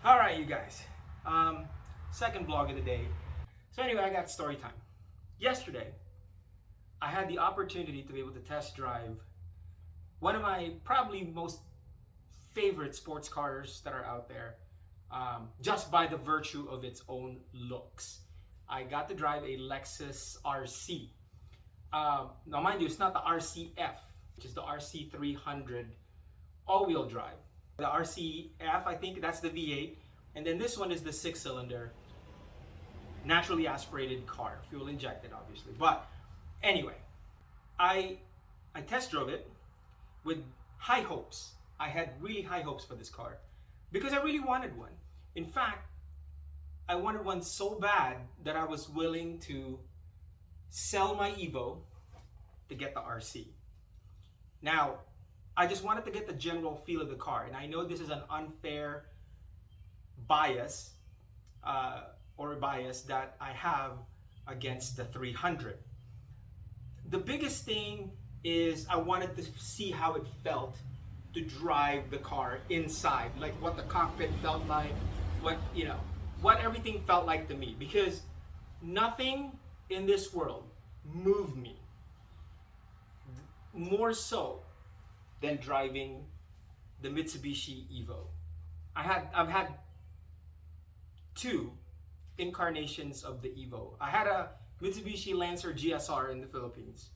All right, you guys. Second vlog of the day. So anyway, I got story time. Yesterday, I had the opportunity to be able to test drive one of my probably most favorite sports cars that are out there, just by the virtue of its own looks. I got to drive a Lexus RC. Now, mind you, it's not the RCF, which is the RC300 all-wheel drive. The RCF, I think that's the V8, and then this one is the six-cylinder, naturally aspirated car, fuel injected, obviously. But anyway, I test drove it with high hopes. I had really high hopes for this car because I really wanted one. In fact, I wanted one so bad that I was willing to sell my Evo to get the RC. Now, I just wanted to get the general feel of the car, and I know this is an unfair bias that I have against the 300. The biggest thing is I wanted to see how it felt to drive the car inside, like what the cockpit felt like, what everything felt like to me, because nothing in this world moved me more so than driving the Mitsubishi Evo. I've had two incarnations of the Evo. I had a Mitsubishi Lancer GSR in the Philippines,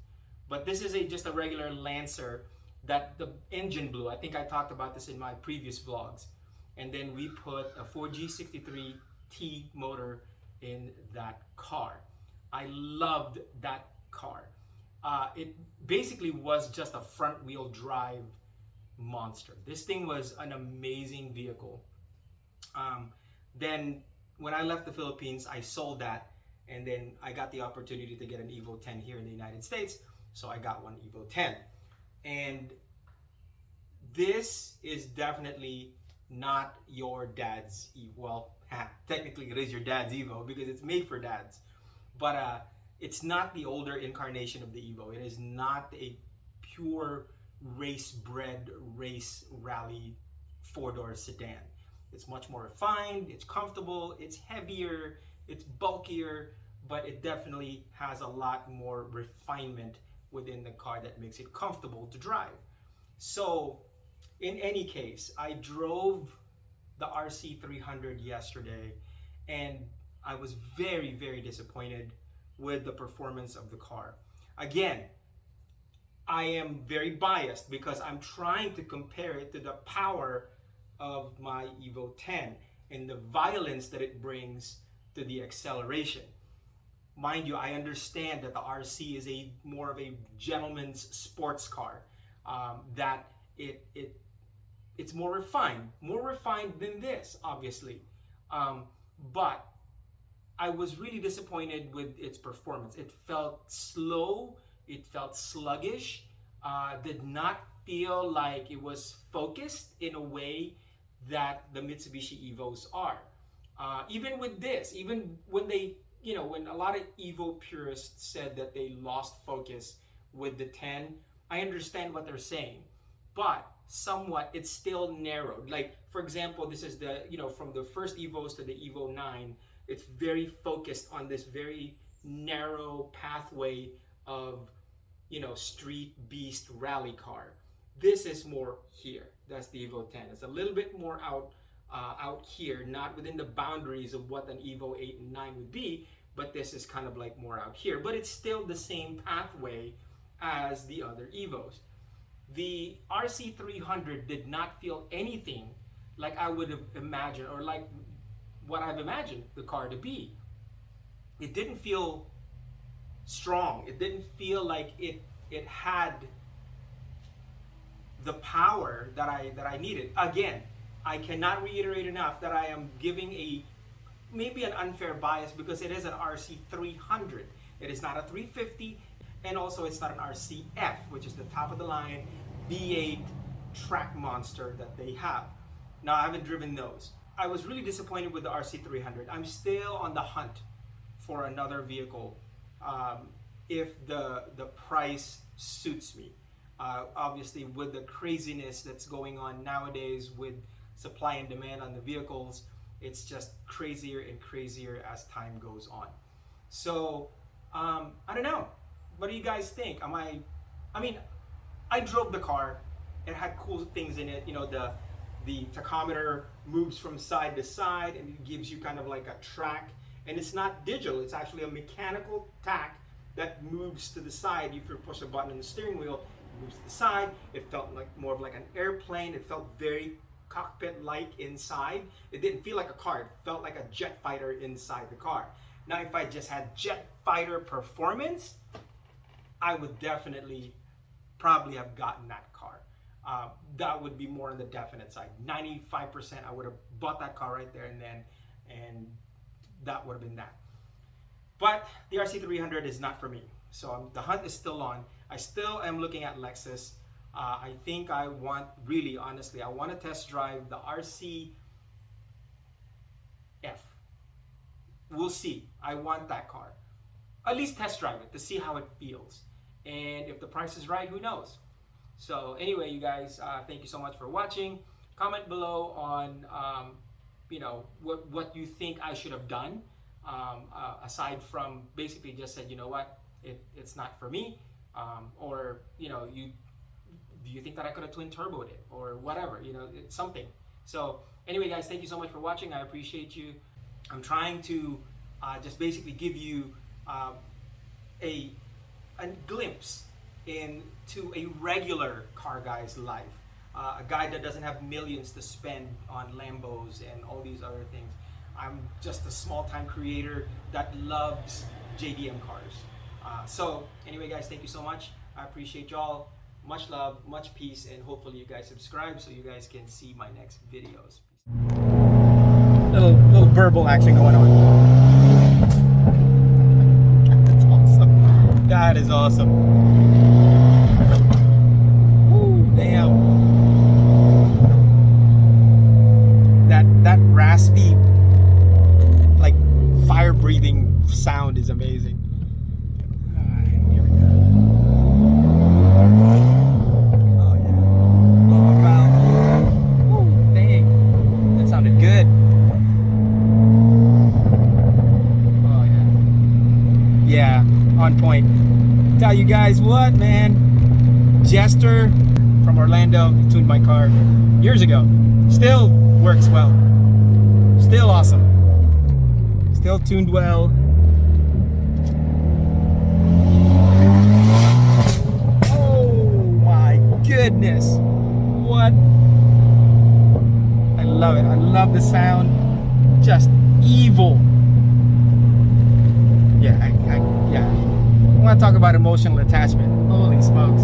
but this is just a regular Lancer that the engine blew. I think I talked about this in my previous vlogs. And then we put a 4G63T motor in that car. I loved that car. It basically was just a front wheel drive monster. This thing was an amazing vehicle. Then when I left the Philippines, I sold that, and then I got the opportunity to get an Evo 10 here in the United States, so I got one Evo 10. And this is definitely not your dad's Evo. Well, technically it is your dad's Evo because it's made for dads, but it's not the older incarnation of the Evo. It is not a pure race-bred, race rally four-door sedan. It's much more refined, it's comfortable, it's heavier, it's bulkier, but it definitely has a lot more refinement within the car that makes it comfortable to drive. So, in any case, I drove the RC300 yesterday, and I was very, very disappointed with the performance of the car. Again, I am very biased because I'm trying to compare it to the power of my Evo 10 and the violence that it brings to the acceleration. Mind you, I understand that the RC is more of a gentleman's sports car, that it's more refined than this, obviously. But I was really disappointed with its performance. It felt slow, it felt sluggish, did not feel like it was focused in a way that the Mitsubishi Evos are. Even with this, even when when a lot of Evo purists said that they lost focus with the 10, I understand what they're saying, but somewhat it's still narrowed. Like, for example, this is the, from the first Evos to the Evo 9, it's very focused on this very narrow pathway of, street beast rally car. This is more here. That's the Evo 10. It's a little bit more out here, not within the boundaries of what an Evo 8 and 9 would be, but this is kind of like more out here. But it's still the same pathway as the other Evos. The RC300 did not feel anything like I would have imagined, or like what I've imagined the car to be. It didn't feel strong. It didn't feel like it had the power that I needed. Again, I cannot reiterate enough that I am giving maybe an unfair bias because it is an RC300. It is not a 350, and also it's not an RCF, which is the top of the line V8 track monster that they have. Now, I haven't driven those. I was really disappointed with the RC300. I'm still on the hunt for another vehicle if the price suits me. Obviously, with the craziness that's going on nowadays with supply and demand on the vehicles, it's just crazier and crazier as time goes on. So I don't know. What do you guys think? I mean, I drove the car. It had cool things in it. You know, the tachometer moves from side to side and it gives you kind of like a track. And it's not digital. It's actually a mechanical tack that moves to the side. If you push a button on the steering wheel, it moves to the side. It felt like more of like an airplane. It felt very cockpit-like inside. It didn't feel like a car. It felt like a jet fighter inside the car. Now, if I just had jet fighter performance, I would definitely probably have gotten that car. That would be more on the definite side. 95% I would have bought that car right there and then, and that would have been that. But the RC300 is not for me. So the hunt is still on. I still am looking at Lexus. I think I want, really honestly, I want to test drive the RCF. We'll see. I want that car. At least test drive it to see how it feels. And if the price is right, who knows? So anyway, you guys, thank you so much for watching. Comment below on, you know, what you think I should have done. Aside from basically just said, you know what, it's not for me. Or, you know, do you think that I could have twin turboed it or whatever, you know, it's something. So anyway, guys, thank you so much for watching. I appreciate you. I'm trying to just basically give you a glimpse into a regular car guy's life. A guy that doesn't have millions to spend on Lambos and all these other things. I'm just a small-time creator that loves JDM cars. So anyway, guys, thank you so much. I appreciate y'all. Much love, much peace, and hopefully you guys subscribe so you guys can see my next videos. Little verbal action going on. That's awesome. That is awesome. Ooh, damn. That raspy, like fire-breathing sound is amazing. Here we go. Oh yeah. Lower valve. Ooh, dang. That sounded good. Oh yeah. Yeah, on point. Tell you guys what, man. Jester from Orlando tuned my car years ago. Still works well. Still awesome. Still tuned well. Oh my goodness. What? I love it. I love the sound. Just evil. Yeah, yeah. I want to talk about emotional attachment. Holy smokes.